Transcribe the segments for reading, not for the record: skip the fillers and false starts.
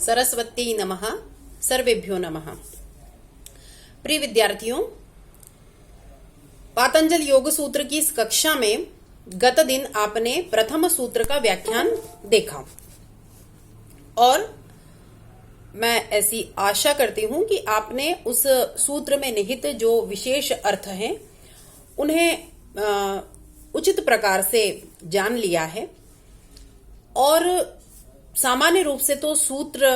सरस्वती नमः। सर्वेभ्यो नमः। प्रिय विद्यार्थियों, पातंजल योग सूत्र की इस कक्षा में गत दिन आपने प्रथम सूत्र का व्याख्यान देखा और मैं ऐसी आशा करती हूं कि आपने उस सूत्र में निहित जो विशेष अर्थ हैं उन्हें उचित प्रकार से जान लिया है। और सामान्य रूप से तो सूत्र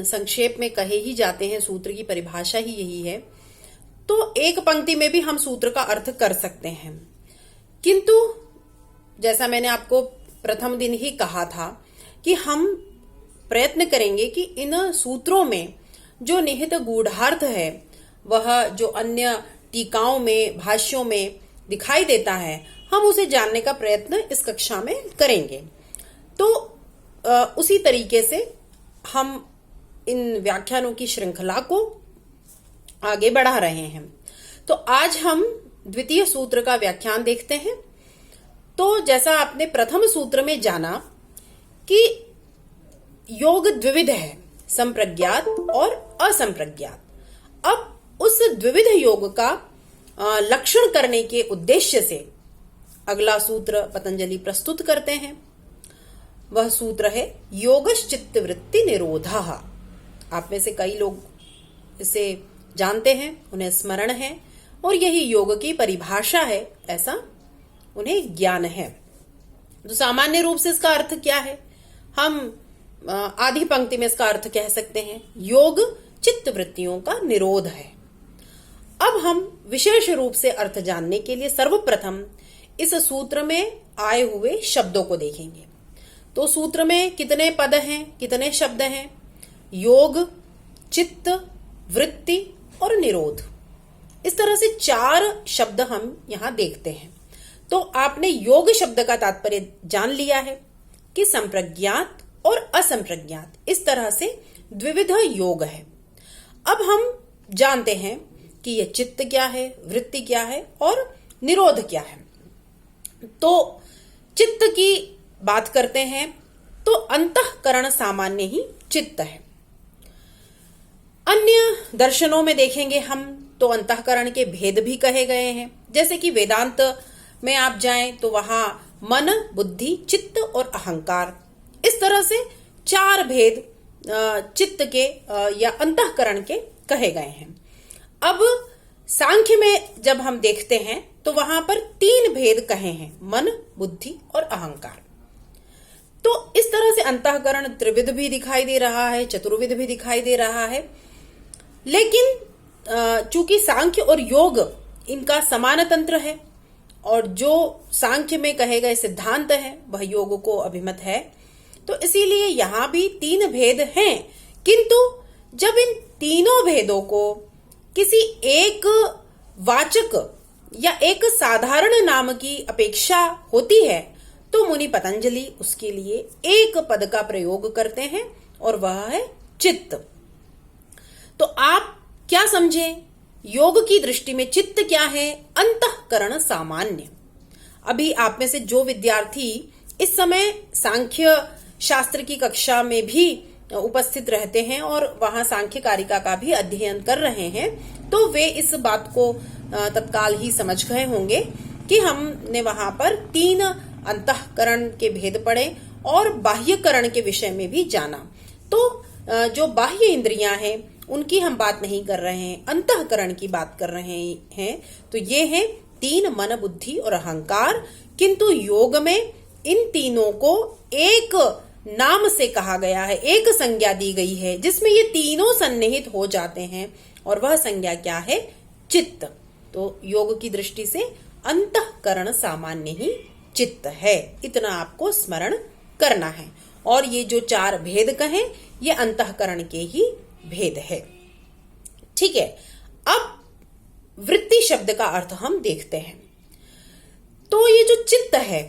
संक्षेप में कहे ही जाते हैं, सूत्र की परिभाषा ही यही है, तो एक पंक्ति में भी हम सूत्र का अर्थ कर सकते हैं। किंतु जैसा मैंने आपको प्रथम दिन ही कहा था कि हम प्रयत्न करेंगे कि इन सूत्रों में जो निहित गूढ़ार्थ है वह जो अन्य टीकाओं में, भाष्यों में दिखाई देता है, हम उसे जानने का प्रयत्न इस कक्षा में करेंगे। तो उसी तरीके से हम इन व्याख्यानों की श्रृंखला को आगे बढ़ा रहे हैं। तो आज हम द्वितीय सूत्र का व्याख्यान देखते हैं। तो जैसा आपने प्रथम सूत्र में जाना कि योग द्विविध है, संप्रज्ञात और असंप्रज्ञात। अब उस द्विविध योग का लक्षण करने के उद्देश्य से अगला सूत्र पतंजलि प्रस्तुत करते हैं। वह सूत्र है योगश्चित्त वृत्ति निरोधः। आप में से कई लोग इसे जानते हैं, उन्हें स्मरण है और यही योग की परिभाषा है, ऐसा उन्हें ज्ञान है। तो सामान्य रूप से इसका अर्थ क्या है? हम आधी पंक्ति में इसका अर्थ कह सकते हैं योग चित्त वृत्तियों का निरोध है। अब हम विशेष रूप से अर्थ जानने के लिए सर्वप्रथम इस सूत्र में आए हुए शब्दों को देखेंगे। तो सूत्र में कितने पद हैं, कितने शब्द हैं? योग, चित्त, वृत्ति और निरोध। इस तरह से 4 शब्द हम यहां देखते हैं। तो आपने योग शब्द का तात्पर्य जान लिया है कि संप्रज्ञात और असंप्रज्ञात, इस तरह से द्विविध योग है। अब हम जानते हैं कि यह चित्त क्या है, वृत्ति क्या है और निरोध क्या है। तो चित्त की बात करते हैं तो अंतःकरण सामान्य ही चित्त है। अन्य दर्शनों में देखेंगे हम तो अंतःकरण के भेद भी कहे गए हैं। जैसे कि वेदांत में आप जाएं तो वहां मन, बुद्धि, चित्त और अहंकार, इस तरह से 4 भेद चित्त के या अंतःकरण के कहे गए हैं। अब सांख्य में जब हम देखते हैं तो वहां पर 3 भेद कहे हैं, मन, बुद्धि और अहंकार। तो इस तरह से अंतःकरण त्रिविध भी दिखाई दे रहा है, चतुर्विध भी दिखाई दे रहा है। लेकिन चूंकि सांख्य और योग इनका समान तंत्र है और जो सांख्य में कहे गए सिद्धांत है वह योग को अभिमत है, तो इसीलिए यहां भी 3 भेद हैं। किंतु जब इन तीनों भेदों को किसी एक वाचक या एक साधारण नाम की अपेक्षा होती है तो मुनि पतंजलि उसके लिए एक पद का प्रयोग करते हैं और वह है चित्त। तो आप क्या समझे? योग की दृष्टि में चित्त क्या है? अंतःकरण सामान्य। अभी आप में से जो विद्यार्थी इस समय सांख्य शास्त्र की कक्षा में भी उपस्थित रहते हैं और वहां सांख्य कारिका का भी अध्ययन कर रहे हैं, तो वे इस बात को तत्काल ही समझ गए होंगे कि हमने वहां पर 3 अंतःकरण के भेद पढ़े और बाह्यकरण के विषय में भी जाना। तो जो बाह्य इंद्रियां हैं उनकी हम बात नहीं कर रहे हैं, अंतःकरण की बात कर रहे हैं। तो ये हैं 3, मन, बुद्धि और अहंकार। किंतु योग में इन तीनों को एक नाम से कहा गया है, एक संज्ञा दी गई है जिसमें ये तीनों सन्निहित हो जाते हैं और वह संज्ञा क्या है? चित्त। तो योग की दृष्टि से अंतःकरण सामान्य ही चित्त है, इतना आपको स्मरण करना है। और ये जो 4 भेद कहें ये अंतःकरण के ही भेद है। ठीक है। अब वृत्ति शब्द का अर्थ हम देखते हैं। तो ये जो चित्त है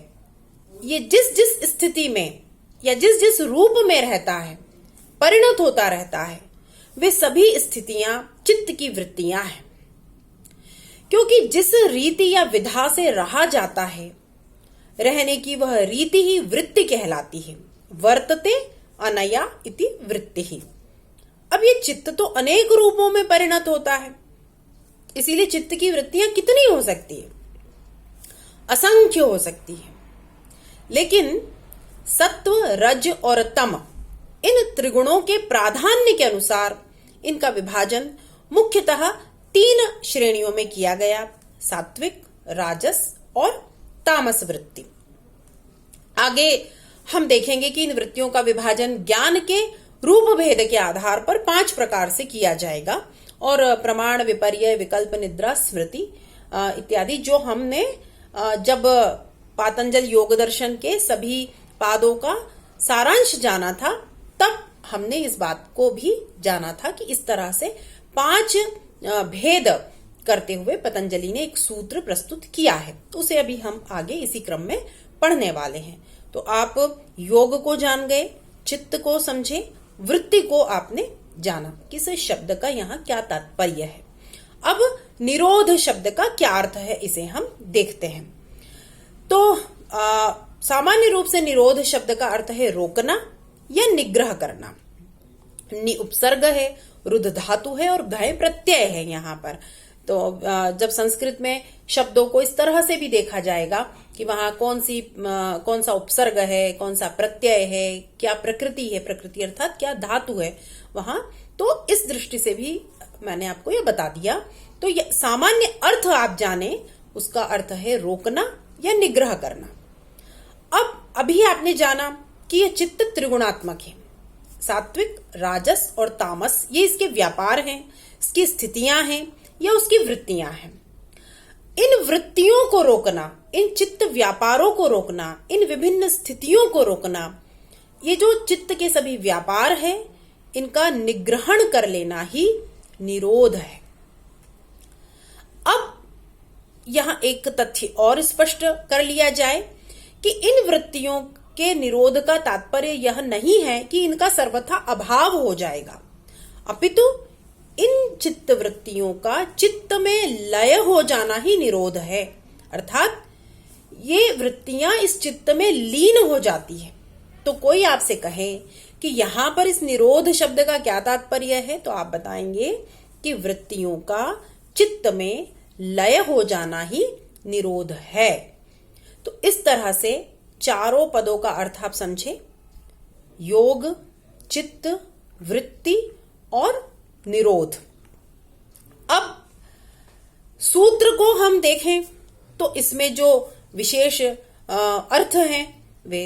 ये जिस जिस स्थिति में या जिस जिस रूप में रहता है, परिणत होता रहता है, वे सभी स्थितियां चित्त की वृत्तियां हैं। क्योंकि जिस रीति या विधा से रहा जाता है, रहने की वह रीति ही वृत्ति कहलाती है। वर्तते अनया इति वृत्तिः। अब ये चित्त तो अनेक रूपों में परिणत होता है, इसीलिए चित्त की वृत्तियां कितनी हो सकती है? असंख्य हो सकती है। लेकिन सत्व, रज और तम इन त्रिगुणों के प्राधान्य के अनुसार इनका विभाजन मुख्यतः 3 श्रेणियों में किया गया: सात्विक, राजस और तामस वृत्ति। आगे हम देखेंगे कि इन वृत्तियों का विभाजन ज्ञान के रूप भेद के आधार पर 5 प्रकार से किया जाएगा, और प्रमाण, विपर्य, विकल्प, निद्रा, स्मृति इत्यादि जो हमने जब पातंजल योग दर्शन के सभी पादों का सारांश जाना था, तब हमने इस बात को भी जाना था कि इस तरह से 5 भेद करते हुए पतंजलि ने एक सूत्र प्रस्तुत किया है। उसे अभी हम आगे इसी क्रम में पढ़ने वाले हैं। तो आप योग को जान गए, चित्त को समझे, वृत्ति को आपने जाना कि इस शब्द का यहाँ क्या तात्पर्य है। अब निरोध शब्द का क्या अर्थ है, इसे हम देखते हैं। तो सामान्य रूप से निरोध शब्द का अर्थ है रोकना या निग्रह करना। नि उपसर्ग है, रुद्ध धातु है और घय प्रत्यय है यहाँ पर। तो जब संस्कृत में शब्दों को इस तरह से भी देखा जाएगा कि वहां कौन सा उपसर्ग है, कौन सा प्रत्यय है, क्या प्रकृति है, प्रकृति अर्थात क्या धातु है वहां, तो इस दृष्टि से भी मैंने आपको यह बता दिया। तो ये सामान्य अर्थ आप जाने, उसका अर्थ है रोकना या निग्रह करना। अब अभी आपने जाना कि यह चित्त त्रिगुणात्मक है। सात्विक, राजस और तामस ये इसके व्यापार हैं, इसकी स्थितियां हैं या उसकी वृत्तियां हैं। इन वृत्तियों को रोकना, इन चित्त व्यापारों को रोकना, इन विभिन्न स्थितियों को रोकना, ये जो चित्त के सभी व्यापार है, इनका निग्रहण कर लेना ही निरोध है। अब यहां एक तथ्य और स्पष्ट कर लिया जाए कि इन वृत्तियों के निरोध का तात्पर्य यह नहीं है कि इनका सर्वथा अभाव हो जाएगा, अपितु इन चित्त वृत्तियों का चित्त में लय हो जाना ही निरोध है। अर्थात ये वृत्तियां इस चित्त में लीन हो जाती है। तो कोई आपसे कहे कि यहां पर इस निरोध शब्द का क्या तात्पर्य है, तो आप बताएंगे कि वृत्तियों का चित्त में लय हो जाना ही निरोध है। तो इस तरह से चारों पदों का अर्थ आप समझे: योग, चित्त, वृत्ति और निरोध। अब सूत्र को हम देखें तो इसमें जो विशेष अर्थ हैं वे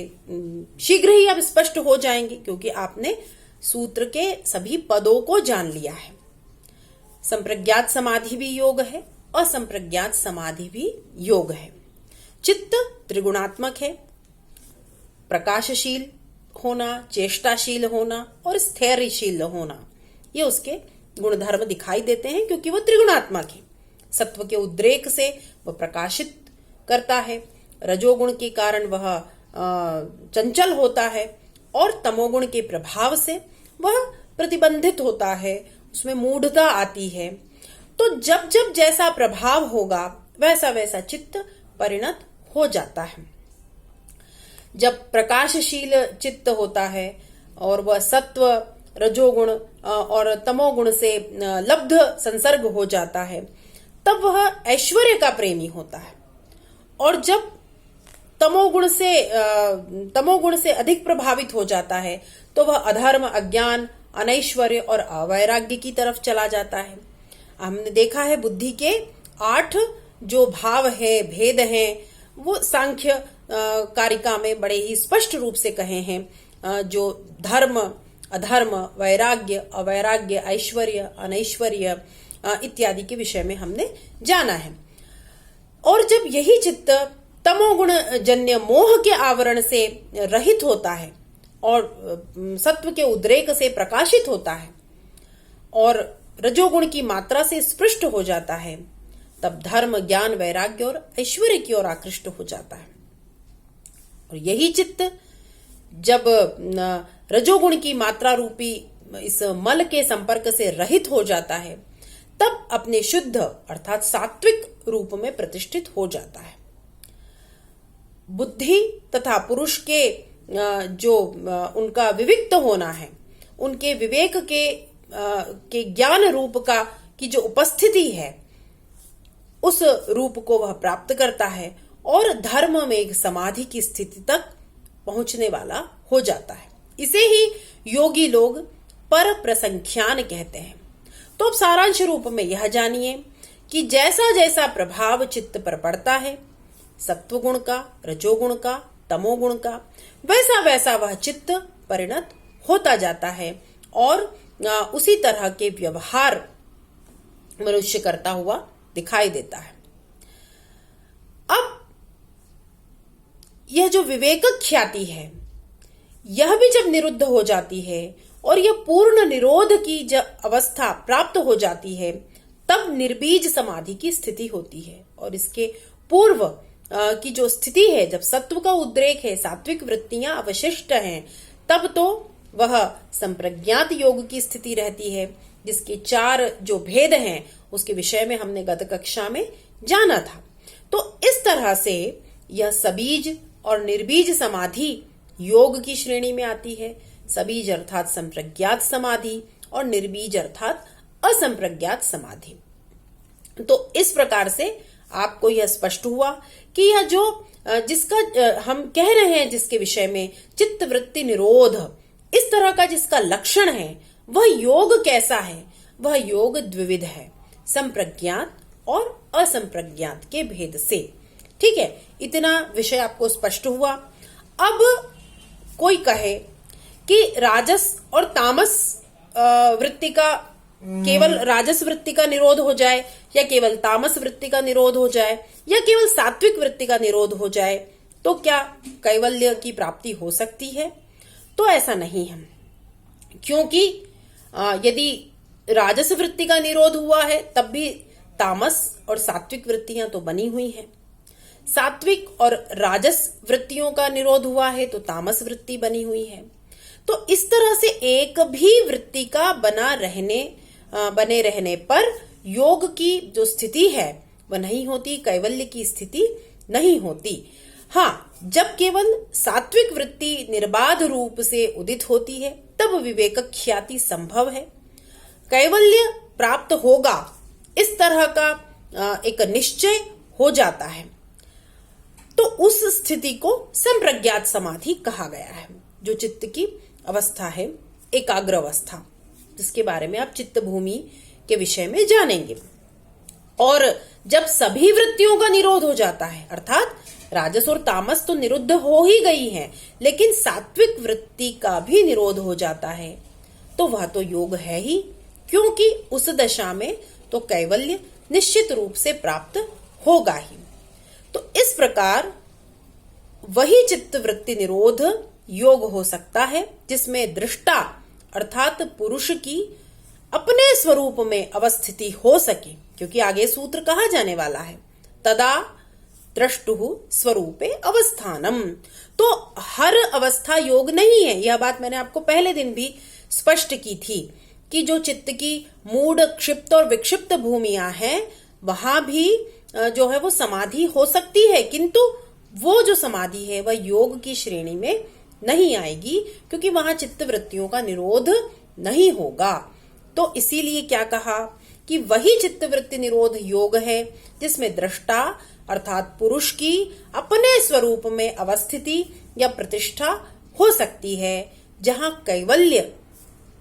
शीघ्र ही अब स्पष्ट हो जाएंगे, क्योंकि आपने सूत्र के सभी पदों को जान लिया है। संप्रज्ञात समाधि भी योग है, असंप्रज्ञात समाधि भी योग है। चित्त त्रिगुणात्मक है, प्रकाशशील होना, चेष्टाशील होना और स्थैर्यशील होना, ये उसके गुणधर्म दिखाई देते हैं, क्योंकि वो त्रिगुणात्मक है। सत्व के उद्रेक से वह प्रकाशित करता है, रजोगुण के कारण वह चंचल होता है और तमोगुण के प्रभाव से वह प्रतिबंधित होता है, उसमें मूढ़ता आती है। तो जब जब जैसा प्रभाव होगा वैसा वैसा चित्त परिणत हो जाता है। जब प्रकाशशील चित्त होता है और वह सत्व, रजोगुण और तमोगुण से लब्ध संसर्ग हो जाता है, तब वह ऐश्वर्य का प्रेमी होता है। और जब तमोगुण से अधिक प्रभावित हो जाता है, तो वह अधर्म, अज्ञान, अनैश्वर्य और अवैराग्य की तरफ चला जाता है। हमने देखा है बुद्धि के 8 जो भाव है, भेद हैं, वो सांख्य कारिका में बड़े ही स्पष्ट रूप से कहे हैं, जो धर्म, अधर्म, वैराग्य, अवैराग्य, ऐश्वर्य, अनैश्वर्य इत्यादि के विषय में हमने जाना है। और जब यही चित्त तमोगुण जन्य मोह के आवरण से रहित होता है और सत्व के उद्रेक से प्रकाशित होता है और रजोगुण की मात्रा से स्पृष्ट हो जाता है, तब धर्म, ज्ञान, वैराग्य और ऐश्वर्य की ओर आकृष्ट हो जाता है। और यही चित्त जब रजोगुण की मात्रा रूपी इस मल के संपर्क से रहित हो जाता है, तब अपने शुद्ध अर्थात सात्विक रूप में प्रतिष्ठित हो जाता है। बुद्धि तथा पुरुष के जो उनका विविक्त होना है, उनके विवेक के ज्ञान रूप का की जो उपस्थिति है, उस रूप को वह प्राप्त करता है और धर्म में एक समाधि की स्थिति तक पहुंचने वाला हो जाता है। इसे ही योगी लोग पर प्रसंख्यान कहते हैं। तो अब सारांश रूप में यह जानिए कि जैसा जैसा प्रभाव चित्त पर पड़ता है, सत्वगुण का, रजोगुण का, तमोगुण का, वैसा वैसा वह चित्त परिणत होता जाता है और उसी तरह के व्यवहार मनुष्य करता हुआ दिखाई देता है। अब यह जो विवेक ख्याति है, यह भी जब निरुद्ध हो जाती है और यह पूर्ण निरोध की जब अवस्था प्राप्त हो जाती है, तब निर्बीज समाधि की स्थिति होती है। और इसके पूर्व की जो स्थिति है, जब सत्व का उद्रेक है, सात्विक वृत्तियां अवशिष्ट हैं, तब तो वह संप्रज्ञात योग की स्थिति रहती है, जिसके 4 जो भेद हैं उसके विषय में हमने गत कक्षा में जाना था। तो इस तरह से यह सबीज और निर्बीज समाधि योग की श्रेणी में आती है। सबीज अर्थात संप्रज्ञात समाधि और निर्बीज अर्थात असंप्रज्ञात समाधि। तो इस प्रकार से आपको यह स्पष्ट हुआ कि यह जो जिसका हम कह रहे हैं, जिसके विषय में चित्त वृत्ति निरोध इस तरह का जिसका लक्षण है, वह योग कैसा है? वह योग द्विविध है, संप्रज्ञात और असंप्रज्ञात के भेद से। ठीक है, इतना विषय आपको स्पष्ट हुआ। अब कोई कहे कि राजस और तामस वृत्ति का, केवल राजस वृत्ति का निरोध हो जाए, या केवल तामस वृत्ति का निरोध हो जाए, या केवल सात्विक वृत्ति का निरोध हो जाए, तो क्या कैवल्य की प्राप्ति हो सकती है? तो ऐसा नहीं है, क्योंकि यदि राजस वृत्ति का निरोध हुआ है, तब भी तामस और सात्विक वृत्तियां तो बनी हुई हैं। सात्विक और राजस वृत्तियों का निरोध हुआ है तो तामस वृत्ति बनी हुई है। तो इस तरह से एक भी वृत्ति का बने रहने पर योग की जो स्थिति है वह नहीं होती, कैवल्य की स्थिति नहीं होती। हाँ, जब केवल सात्विक वृत्ति निर्बाध रूप से उदित होती है, तब विवेक ख्याति संभव है, कैवल्य प्राप्त होगा, इस तरह का एक निश्चय हो जाता है। तो उस स्थिति को संप्रज्ञात समाधि कहा गया है, जो चित्त की अवस्था है, एकाग्र अवस्था, जिसके बारे में आप चित्त भूमि के विषय में जानेंगे। और जब सभी वृत्तियों का निरोध हो जाता है, अर्थात राजस और तामस तो निरुद्ध हो ही गई हैं, लेकिन सात्विक वृत्ति का भी निरोध हो जाता है, तो वह तो योग है ही, क्योंकि उस दशा में तो कैवल्य निश्चित रूप से प्राप्त होगा ही। तो इस प्रकार वही चित्त वृत्ति निरोध योग हो सकता है, जिसमें दृष्टा अर्थात पुरुष की अपने स्वरूप में अवस्थिति हो सके, क्योंकि आगे सूत्र कहा जाने वाला है, तदा द्रष्टुः स्वरूपे अवस्थानम। तो हर अवस्था योग नहीं है, यह बात मैंने आपको पहले दिन भी स्पष्ट की थी कि जो चित्त की मूढ़, क्षिप्त और विक्षिप्त भूमियां हैं, वहां भी जो है वो समाधि हो सकती है, किंतु वो जो समाधि है वह योग की श्रेणी में नहीं आएगी, क्योंकि वहां चित्त वृत्तियों का निरोध नहीं होगा। तो इसीलिए क्या कहा कि वही चित्त वृत्ति निरोध योग है, जिसमें दृष्टा अर्थात पुरुष की अपने स्वरूप में अवस्थिति या प्रतिष्ठा हो सकती है, जहां कैवल्य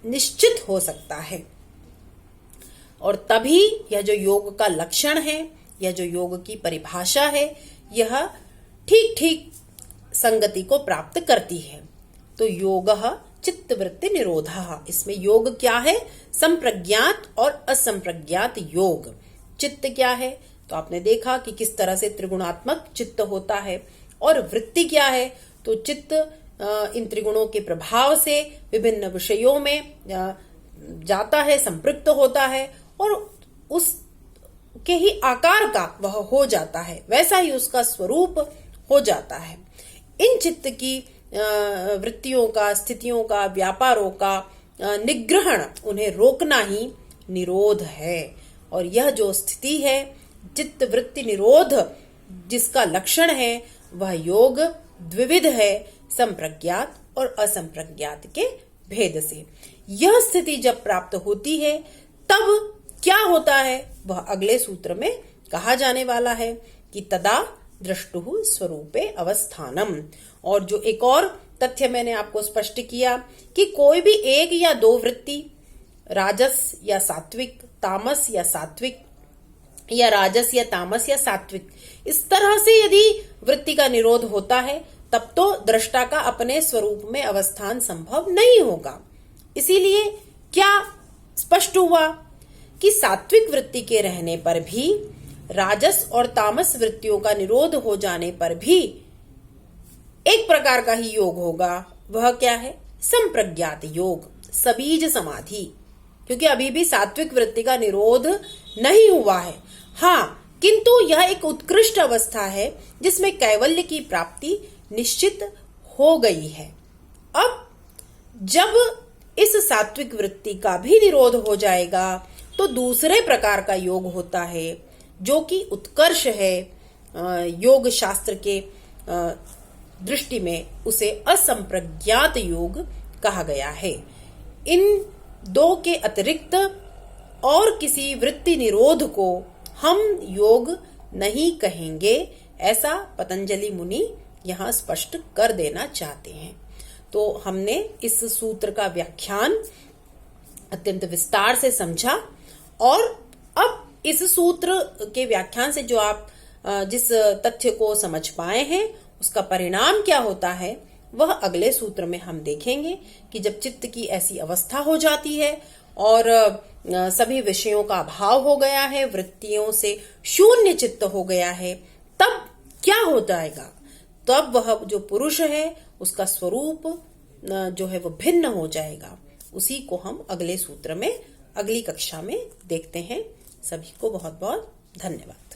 निश्चित हो सकता है। और तभी यह जो योग का लक्षण है, यह जो योग की परिभाषा है, यह ठीक ठीक संगति को प्राप्त करती है। तो योगः चित्तवृत्ति निरोधः, इसमें योग क्या है? संप्रज्ञात और असंप्रज्ञात योग। चित्त क्या है? तो आपने देखा कि किस तरह से त्रिगुणात्मक चित्त होता है। और वृत्ति क्या है? तो चित्त इन त्रिगुणों के प्रभाव से विभिन्न विषयों में जाता है, संपृक्त होता है, और उसके ही आकार का वह हो जाता है, वैसा ही उसका स्वरूप हो जाता है। इन चित्त की वृत्तियों का, स्थितियों का, व्यापारों का निग्रहण, उन्हें रोकना ही निरोध है। और यह जो स्थिति है, चित्त वृत्ति निरोध जिसका लक्षण है, वह योग द्विविध है, संप्रज्ञात और असंप्रज्ञात के भेद से। यह स्थिति जब प्राप्त होती है तब क्या होता है वह अगले सूत्र में कहा जाने वाला है कि तदा दृष्टुः स्वरूपे अवस्थानम। और जो एक और तथ्य मैंने आपको स्पष्ट किया कि कोई भी एक या दो वृत्ति, राजस या सात्विक, तामस या सात्विक, या राजस या तामस या सात्विक, इस तरह से यदि वृत्ति का निरोध होता है तब तो दृष्टा का अपने स्वरूप में अवस्थान संभव नहीं होगा। इसीलिए क्या स्पष्ट हुआ कि सात्विक वृत्ति के रहने पर भी, राजस और तामस वृत्तियों का निरोध हो जाने पर भी एक प्रकार का ही योग होगा। वह क्या है? संप्रज्ञात योग, सबीज समाधि। क्योंकि अभी भी सात्विक वृत्ति का निरोध नहीं हुआ है। हाँ, किंतु यह एक उत्कृष्ट अवस्था है जिसमें कैवल्य की प्राप्ति निश्चित हो गई है। अब जब इस सात्विक वृत्ति का भी निरोध हो जाएगा तो दूसरे प्रकार का योग होता है जो कि उत्कर्ष है। योग शास्त्र के दृष्टि में उसे असंप्रज्ञात योग कहा गया है। इन दो के अतिरिक्त और किसी वृत्ति निरोध को हम योग नहीं कहेंगे, ऐसा पतंजलि मुनि यहाँ स्पष्ट कर देना चाहते हैं। तो हमने इस सूत्र का व्याख्यान अत्यंत विस्तार से समझा और अब इस सूत्र के व्याख्यान से जो आप जिस तथ्य को समझ पाए हैं उसका परिणाम क्या होता है वह अगले सूत्र में हम देखेंगे कि जब चित्त की ऐसी अवस्था हो जाती है और सभी विषयों का अभाव हो गया है, वृत्तियों से शून्य चित्त हो गया है, तब क्या हो जाएगा? तब वह जो पुरुष है उसका स्वरूप जो है वो भिन्न हो जाएगा। उसी को हम अगले सूत्र में अगली कक्षा में देखते हैं। सभी को बहुत बहुत धन्यवाद।